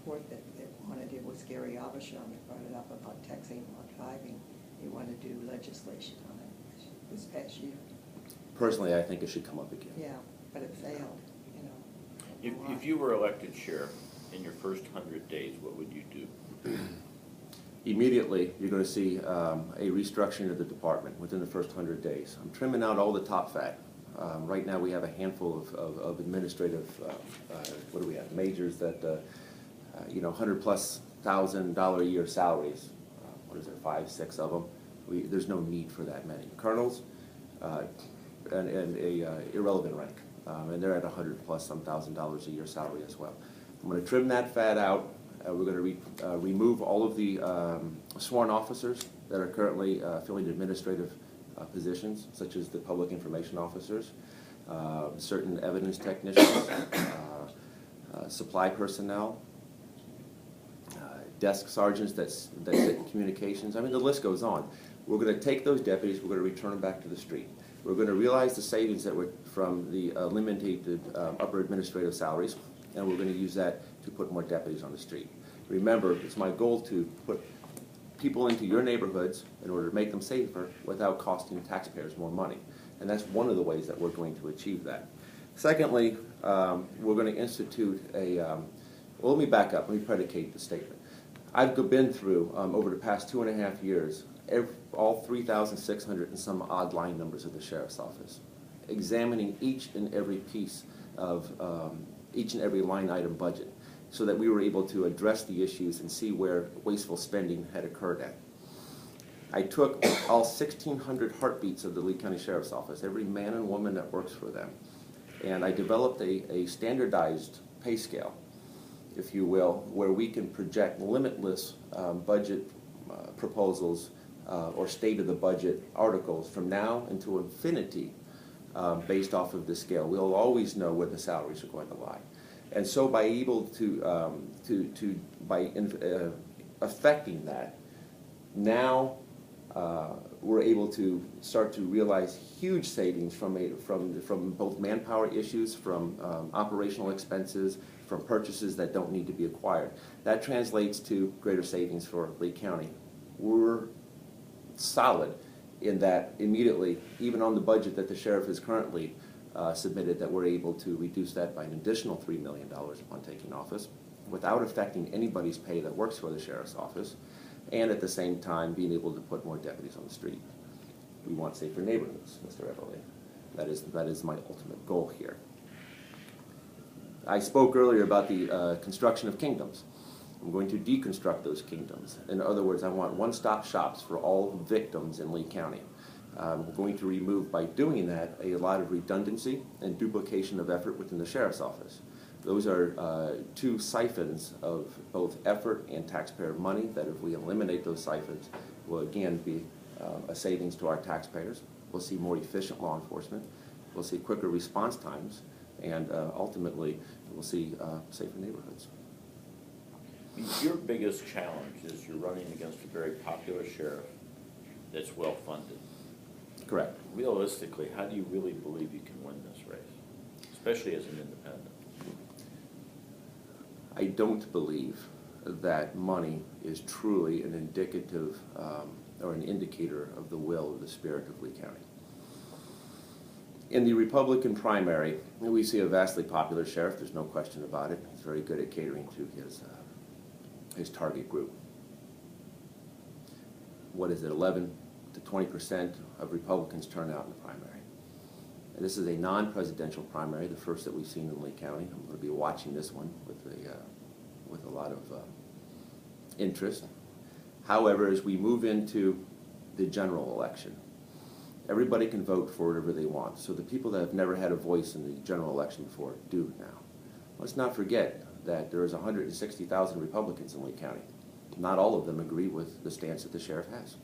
report that wanted, it was Gary Abishon that brought it up about texting while driving. He wanted to do legislation on it this past year. Personally, I think it should come up again. Yeah, but it failed, you know. If you were elected sheriff in your first 100 days, what would you do? Immediately, you're going to see a restructuring of the department within the first 100 days. I'm trimming out all the top fat. Right now, we have a handful of administrative, what do we have, majors that, you know, $100,000+ a year salaries. What is there, 5, 6 of them? There's no need for that many. Colonels and a irrelevant rank, and they're at $100,000+ a year salary as well. I'm going to trim that fat out. We're going to remove all of the sworn officers that are currently filling administrative positions, such as the public information officers, certain evidence technicians, supply personnel, desk sergeants that sit in communications. I mean, the list goes on. We're going to take those deputies, we're going to return them back to the street. We're going to realize the savings that were from the eliminated upper administrative salaries, and we're going to use that to put more deputies on the street. Remember, it's my goal to put people into your neighborhoods in order to make them safer without costing taxpayers more money. And that's one of the ways that we're going to achieve that. Secondly, we're going to institute a, well, let me back up, let me predicate the statement. I've been through, over the past 2.5 years, all 3,600 and some odd line numbers of the Sheriff's Office, examining each and every piece of each and every line item budget, so that we were able to address the issues and see where wasteful spending had occurred at. I took all 1,600 heartbeats of the Lee County Sheriff's Office, every man and woman that works for them, and I developed a standardized pay scale, if you will, where we can project limitless budget proposals or state of the budget articles from now into infinity based off of this scale. We'll always know where the salaries are going to lie. And so by able to affecting that, now we're able to start to realize huge savings from both manpower issues, from operational expenses, from purchases that don't need to be acquired. That translates to greater savings for Lee County. We're solid in that immediately, even on the budget that the sheriff is currently submitted, that we're able to reduce that by an additional $3 million upon taking office without affecting anybody's pay that works for the sheriff's office, and at the same time being able to put more deputies on the street. We want safer neighborhoods, Mr. Everly. That is my ultimate goal here. I spoke earlier about the construction of kingdoms. I'm going to deconstruct those kingdoms. In other words, I want one-stop shops for all victims in Lee County. I'm going to remove, by doing that, a lot of redundancy and duplication of effort within the sheriff's office. Those are two siphons of both effort and taxpayer money that, if we eliminate those siphons, will again be a savings to our taxpayers. We'll see more efficient law enforcement. We'll see quicker response times, and ultimately, we'll see safer neighborhoods. Your biggest challenge is you're running against a very popular sheriff that's well-funded. Correct. Realistically, how do you really believe you can win this race, especially as an independent? I don't believe that money is truly an indicative or an indicator of the will or the spirit of Lee County. In the Republican primary, we see a vastly popular sheriff. There's no question about it. He's very good at catering to his target group. What is it, 11 to 20% of Republicans turn out in the primary. And this is a non-presidential primary, the first that we've seen in Lee County. I'm going to be watching this one with a lot of interest. However, as we move into the general election, everybody can vote for whatever they want. So the people that have never had a voice in the general election before do now. Let's not forget that there is 160,000 Republicans in Lee County. Not all of them agree with the stance that the sheriff has.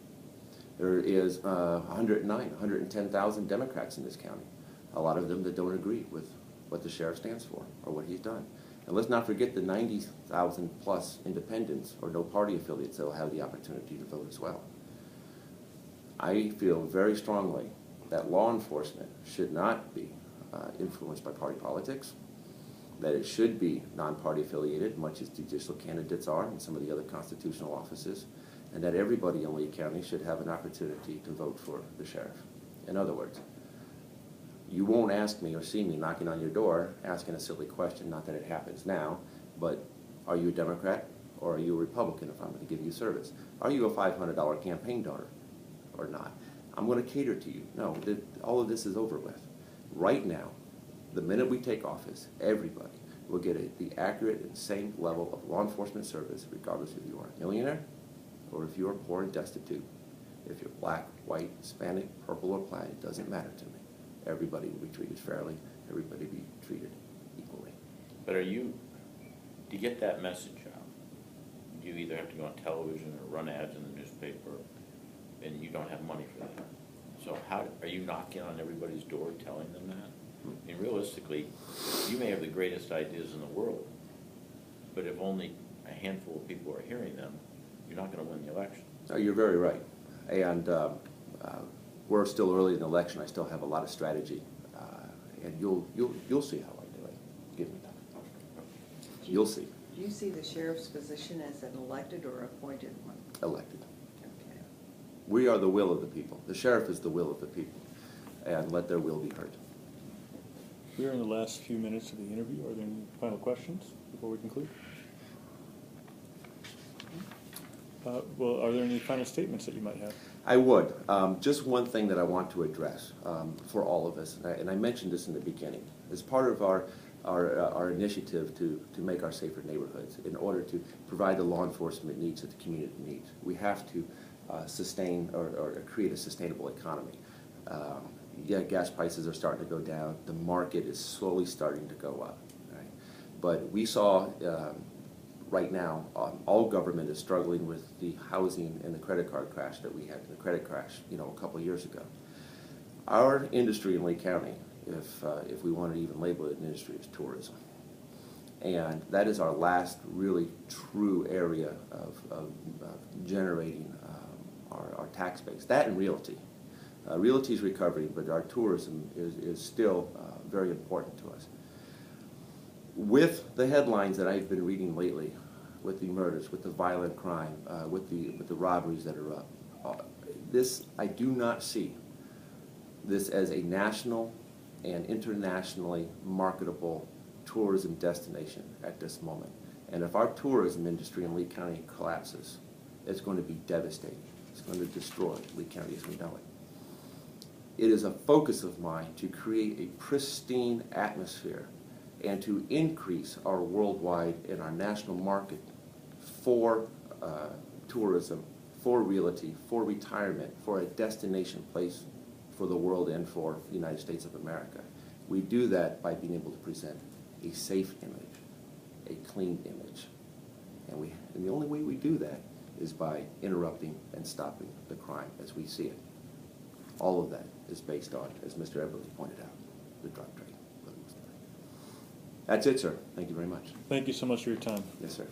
There is 110,000 Democrats in this county. A lot of them that don't agree with what the sheriff stands for or what he's done. And let's not forget the 90,000 plus independents or no party affiliates that will have the opportunity to vote as well. I feel very strongly that law enforcement should not be influenced by party politics. that it should be non-party affiliated, much as judicial candidates are in some of the other constitutional offices, and that everybody in Lee County should have an opportunity to vote for the sheriff. In other words, you won't ask me or see me knocking on your door asking a silly question, not that it happens now, but are you a Democrat or are you a Republican if I'm going to give you service? Are you a $500 campaign donor or not? I'm going to cater to you. No, all of this is over with. Right now, the minute we take office, everybody will get the accurate and same level of law enforcement service, regardless if you are a millionaire or if you are poor and destitute. If you're black, white, Hispanic, purple, or plaid, it doesn't matter to me. Everybody will be treated fairly. Everybody will be treated equally. But to get that message out, you either have to go on television or run ads in the newspaper, and you don't have money for that. So how are you knocking on everybody's door telling them that? I mean, realistically, you may have the greatest ideas in the world, but if only a handful of people are hearing them, you're not going to win the election. Oh, you're very right. And we're still early in the election. I still have a lot of strategy, and you'll see how I do it. Give me time. You'll see. Do you see the sheriff's position as an elected or appointed one? Elected. Okay. We are the will of the people. The sheriff is the will of the people, and let their will be heard. We're in the last few minutes of the interview. Are there any final questions before we conclude? Well, are there any final statements that you might have? I would. Just one thing that I want to address for all of us, and I mentioned this in the beginning, as part of our initiative to make our safer neighborhoods, in order to provide the law enforcement needs that the community needs, we have to sustain or create a sustainable economy. Yeah, gas prices are starting to go down. The market is slowly starting to go up. Right? But we saw right now, all government is struggling with the housing and the credit card crash that we had, the credit crash, a couple of years ago. Our industry in Lee County, if we want to even label it an industry, is tourism. And that is our last really true area of generating our tax base. That and realty. Realty is recovering, but our tourism is still very important to us. With the headlines that I've been reading lately, with the murders, with the violent crime, with the robberies that are up, I do not see this as a national and internationally marketable tourism destination at this moment. And if our tourism industry in Lee County collapses, it's going to be devastating. It's going to destroy Lee County as we know it. It is a focus of mine to create a pristine atmosphere and to increase our worldwide and our national market for tourism, for realty, for retirement, for a destination place for the world and for the United States of America. We do that by being able to present a safe image, a clean image. And the only way we do that is by interrupting and stopping the crime as we see it. All of that is based on, as Mr. Everly pointed out, the drug trade. That's it, sir. Thank you very much. Thank you so much for your time. Yes, sir.